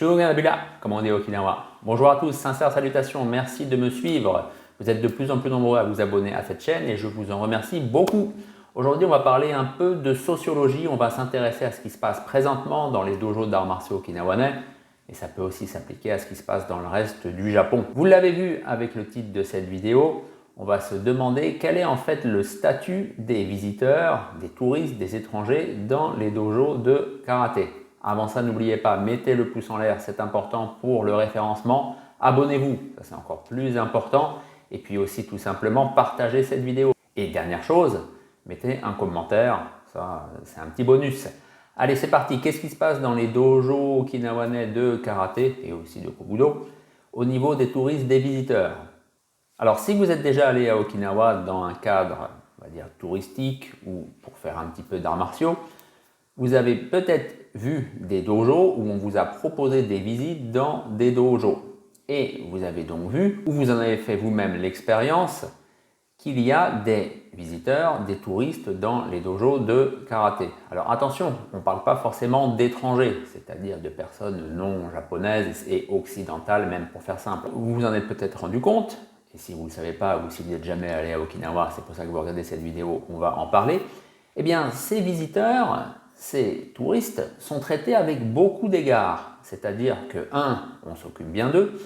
Shogunabila, comme on dit au Okinawa. Bonjour à tous, sincères salutations, merci de me suivre. Vous êtes de plus en plus nombreux à vous abonner à cette chaîne et je vous en remercie beaucoup. Aujourd'hui, on va parler un peu de sociologie, on va s'intéresser à ce qui se passe présentement dans les dojos d'arts martiaux okinawanais et ça peut aussi s'appliquer à ce qui se passe dans le reste du Japon. Vous l'avez vu avec le titre de cette vidéo, on va se demander quel est en fait le statut des visiteurs, des touristes, des étrangers dans les dojos de karaté. Avant ça, n'oubliez pas, mettez le pouce en l'air, c'est important pour le référencement. Abonnez-vous, ça c'est encore plus important. Et puis aussi tout simplement, partagez cette vidéo. Et dernière chose, mettez un commentaire, ça c'est un petit bonus. Allez, c'est parti. Qu'est-ce qui se passe dans les dojos okinawanais de karaté et aussi de kobudo au niveau des touristes, des visiteurs? Alors, si vous êtes déjà allé à Okinawa dans un cadre, on va dire, touristique ou pour faire un petit peu d'arts martiaux, vous avez peut-être vu des dojos où on vous a proposé des visites dans des dojos. Et vous avez donc vu, ou vous en avez fait vous-même l'expérience, qu'il y a des visiteurs, des touristes dans les dojos de karaté. Alors attention, on ne parle pas forcément d'étrangers, c'est-à-dire de personnes non japonaises et occidentales, même pour faire simple. Vous vous en êtes peut-être rendu compte, et si vous ne le savez pas ou si vous n'êtes jamais allé à Okinawa, c'est pour ça que vous regardez cette vidéo, on va en parler. Eh bien, ces visiteurs, ces touristes sont traités avec beaucoup d'égards, c'est-à-dire que, on s'occupe bien d'eux,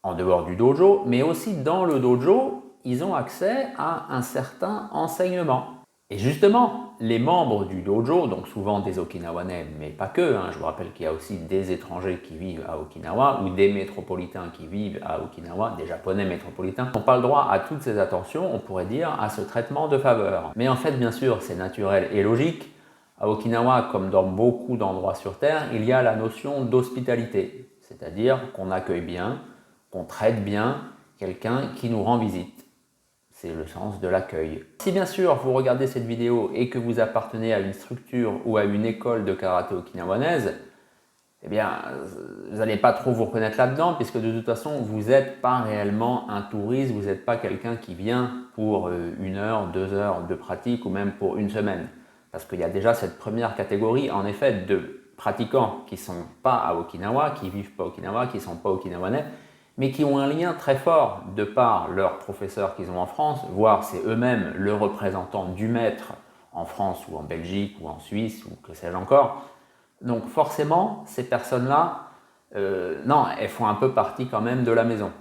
en dehors du dojo, mais aussi dans le dojo, ils ont accès à un certain enseignement. Et justement, les membres du dojo, donc souvent des Okinawanais, mais pas que, je vous rappelle qu'il y a aussi des étrangers qui vivent à Okinawa ou des métropolitains qui vivent à Okinawa, des Japonais métropolitains, n'ont pas le droit à toutes ces attentions, on pourrait dire, à ce traitement de faveur. Mais en fait, bien sûr, c'est naturel et logique. À Okinawa, comme dans beaucoup d'endroits sur Terre, il y a la notion d'hospitalité, c'est-à-dire qu'on accueille bien, qu'on traite bien quelqu'un qui nous rend visite. C'est le sens de l'accueil. Si bien sûr vous regardez cette vidéo et que vous appartenez à une structure ou à une école de karaté okinawanaise, eh bien, vous n'allez pas trop vous reconnaître là-dedans puisque de toute façon, vous n'êtes pas réellement un touriste, vous n'êtes pas quelqu'un qui vient pour 1 heure, 2 heures de pratique ou même pour une semaine. Parce qu'il y a déjà cette première catégorie, en effet, de pratiquants qui ne sont pas à Okinawa, qui ne vivent pas à Okinawa, qui ne sont pas okinawanais, mais qui ont un lien très fort de par leurs professeurs qu'ils ont en France, voire c'est eux-mêmes le représentant du maître en France ou en Belgique ou en Suisse ou que sais-je encore. Donc forcément, ces personnes-là, non, elles font un peu partie quand même de la maison.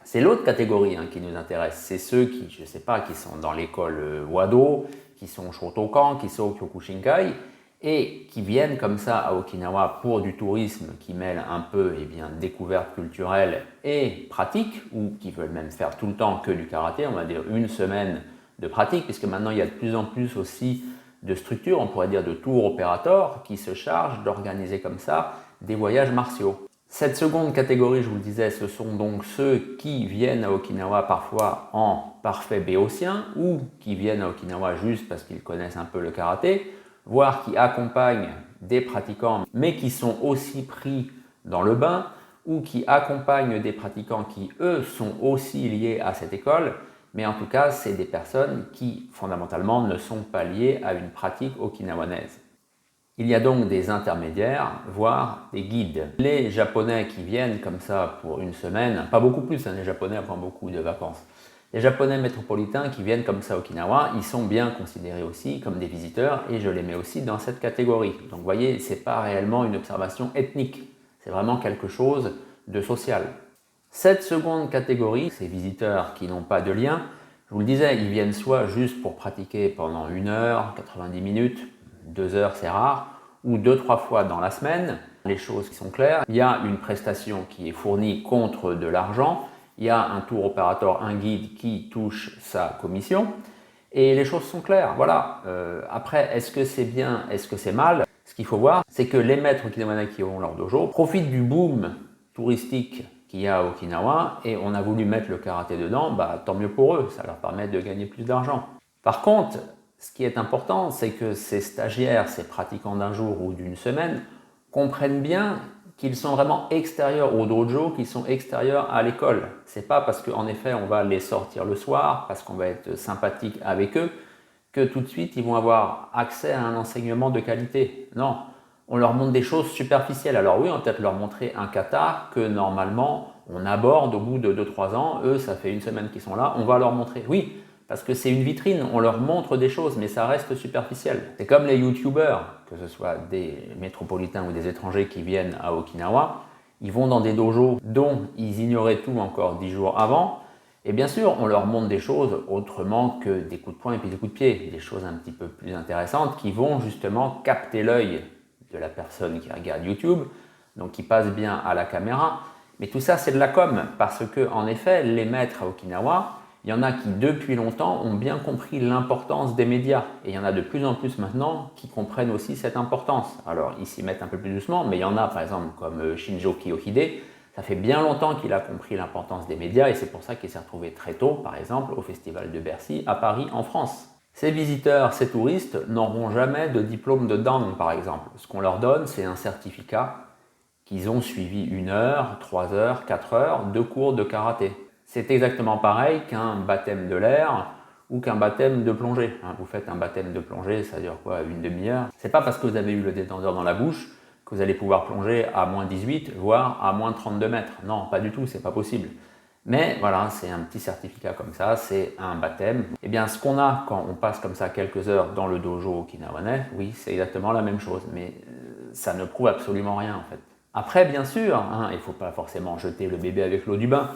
C'est l'autre catégorie qui nous intéresse, c'est ceux qui, je ne sais pas, qui sont dans l'école Wado, qui sont Shotokan, qui sont Kyokushinkai, et qui viennent comme ça à Okinawa pour du tourisme qui mêle un peu découverte culturelle et pratique, ou qui veulent même faire tout le temps que du karaté, on va dire 1 semaine de pratique, puisque maintenant il y a de plus en plus aussi de structures, on pourrait dire de tour opérateurs, qui se chargent d'organiser comme ça des voyages martiaux. Cette seconde catégorie, je vous le disais, ce sont donc ceux qui viennent à Okinawa parfois en parfait béotien, ou qui viennent à Okinawa juste parce qu'ils connaissent un peu le karaté, voire qui accompagnent des pratiquants, mais qui sont aussi pris dans le bain, ou qui accompagnent des pratiquants qui, eux, sont aussi liés à cette école, mais en tout cas, c'est des personnes qui, fondamentalement, ne sont pas liées à une pratique okinawanaise. Il y a donc des intermédiaires, voire des guides. Les Japonais qui viennent comme ça pour 1 semaine, pas beaucoup plus, les Japonais prennent beaucoup de vacances. Les Japonais métropolitains qui viennent comme ça à Okinawa, ils sont bien considérés aussi comme des visiteurs et je les mets aussi dans cette catégorie. Donc vous voyez, ce n'est pas réellement une observation ethnique, c'est vraiment quelque chose de social. Cette seconde catégorie, ces visiteurs qui n'ont pas de lien, je vous le disais, ils viennent soit juste pour pratiquer pendant 1 heure, 90 minutes, 2 heures c'est rare, ou 2-3 fois dans la semaine. Les choses qui sont claires, il y a une prestation qui est fournie contre de l'argent, il y a un tour opérateur, un guide qui touche sa commission et les choses sont claires. Voilà. Après, est-ce que c'est bien, est-ce que c'est mal? Ce qu'il faut voir, c'est que les maîtres okinawanais qui ont leur dojo profitent du boom touristique qu'il y a à Okinawa et on a voulu mettre le karaté dedans, tant mieux pour eux, ça leur permet de gagner plus d'argent. Par contre, ce qui est important, c'est que ces stagiaires, ces pratiquants d'un jour ou d'une semaine comprennent bien qu'ils sont vraiment extérieurs au dojo, qu'ils sont extérieurs à l'école. C'est pas parce qu'en effet on va les sortir le soir, parce qu'on va être sympathique avec eux, que tout de suite ils vont avoir accès à un enseignement de qualité. Non, on leur montre des choses superficielles. Alors oui, on va peut-être leur montrer un kata que normalement on aborde au bout de 2-3 ans. Eux, ça fait une semaine qu'ils sont là, on va leur montrer. Oui, parce que c'est une vitrine, on leur montre des choses, mais ça reste superficiel. C'est comme les youtubeurs, que ce soit des métropolitains ou des étrangers qui viennent à Okinawa, ils vont dans des dojos dont ils ignoraient tout encore 10 jours avant, et bien sûr, on leur montre des choses autrement que des coups de poing et puis des coups de pied, des choses un petit peu plus intéressantes qui vont justement capter l'œil de la personne qui regarde YouTube, donc qui passe bien à la caméra. Mais tout ça, c'est de la com, parce que en effet, les maîtres à Okinawa, il y en a qui, depuis longtemps, ont bien compris l'importance des médias. Et il y en a de plus en plus maintenant qui comprennent aussi cette importance. Alors, ils s'y mettent un peu plus doucement, mais il y en a, par exemple, comme Shinjo Kiyohide. Ça fait bien longtemps qu'il a compris l'importance des médias et c'est pour ça qu'il s'est retrouvé très tôt, par exemple, au Festival de Bercy à Paris, en France. Ces visiteurs, ces touristes n'auront jamais de diplôme de Dan, par exemple. Ce qu'on leur donne, c'est un certificat qu'ils ont suivi 1 heure, 3 heures, 4 heures de cours de karaté. C'est exactement pareil qu'un baptême de l'air ou qu'un baptême de plongée. Vous faites un baptême de plongée, ça dure quoi, une demi-heure. C'est pas parce que vous avez eu le détendeur dans la bouche que vous allez pouvoir plonger à moins 18, voire à moins 32 mètres. Non, pas du tout, c'est pas possible. Mais voilà, c'est un petit certificat comme ça, c'est un baptême. Eh bien, ce qu'on a quand on passe comme ça quelques heures dans le dojo okinawanais, oui, c'est exactement la même chose, mais ça ne prouve absolument rien en fait. Après, bien sûr, il ne faut pas forcément jeter le bébé avec l'eau du bain.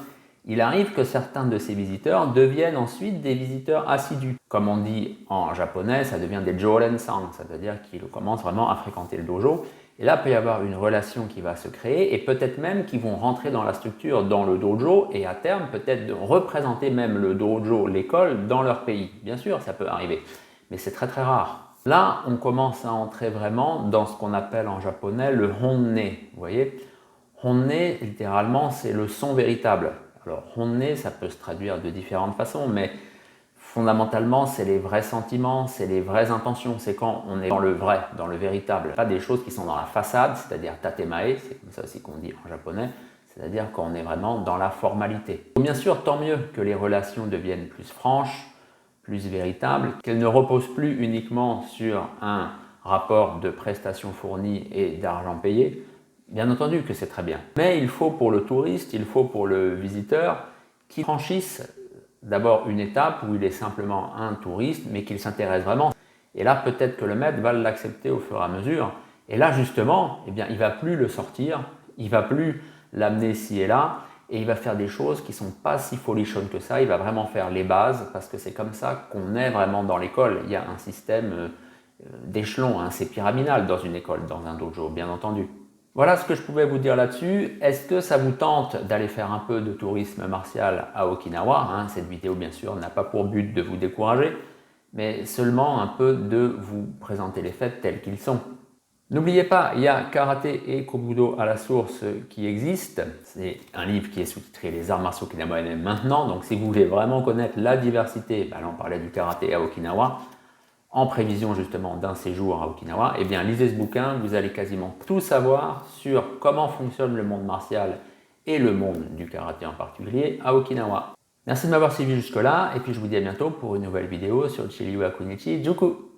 Il arrive que certains de ces visiteurs deviennent ensuite des visiteurs assidus. Comme on dit en japonais, ça devient des joren-san, c'est-à-dire qu'ils commencent vraiment à fréquenter le dojo. Et là, il peut y avoir une relation qui va se créer et peut-être même qu'ils vont rentrer dans la structure, dans le dojo et à terme peut-être de représenter même le dojo, l'école, dans leur pays. Bien sûr, ça peut arriver, mais c'est très très rare. Là, on commence à entrer vraiment dans ce qu'on appelle en japonais le honne. Vous voyez, honne, littéralement, c'est le son véritable. Alors, honne, ça peut se traduire de différentes façons, mais fondamentalement, c'est les vrais sentiments, c'est les vraies intentions. C'est quand on est dans le vrai, dans le véritable. Pas des choses qui sont dans la façade, c'est-à-dire tatemae, c'est comme ça aussi qu'on dit en japonais, c'est-à-dire quand on est vraiment dans la formalité. Bien sûr, tant mieux que les relations deviennent plus franches, plus véritables, qu'elles ne reposent plus uniquement sur un rapport de prestations fournies et d'argent payé. Bien entendu que c'est très bien. Mais il faut pour le touriste, il faut pour le visiteur qu'il franchisse d'abord une étape où il est simplement un touriste, mais qu'il s'intéresse vraiment. Et là, peut-être que le maître va l'accepter au fur et à mesure. Et là, justement, eh bien, il ne va plus le sortir, il ne va plus l'amener ci et là, et il va faire des choses qui ne sont pas si folichonnes que ça. Il va vraiment faire les bases, parce que c'est comme ça qu'on est vraiment dans l'école. Il y a un système d'échelons, c'est pyramidal dans une école, dans un dojo, bien entendu. Voilà ce que je pouvais vous dire là-dessus. Est-ce que ça vous tente d'aller faire un peu de tourisme martial à Okinawa? Cette vidéo, bien sûr, n'a pas pour but de vous décourager, mais seulement un peu de vous présenter les faits tels qu'ils sont. N'oubliez pas, il y a Karaté et Kobudo à la source qui existent. C'est un livre qui est sous-titré Les arts martiaux okinawanais maintenant. Donc si vous voulez vraiment connaître la diversité, là on parlait du karaté à Okinawa, en prévision justement d'un séjour à Okinawa, eh bien lisez ce bouquin, vous allez quasiment tout savoir sur comment fonctionne le monde martial et le monde du karaté en particulier à Okinawa. Merci de m'avoir suivi jusque là et puis je vous dis à bientôt pour une nouvelle vidéo sur Chiryu Akunichi Juku.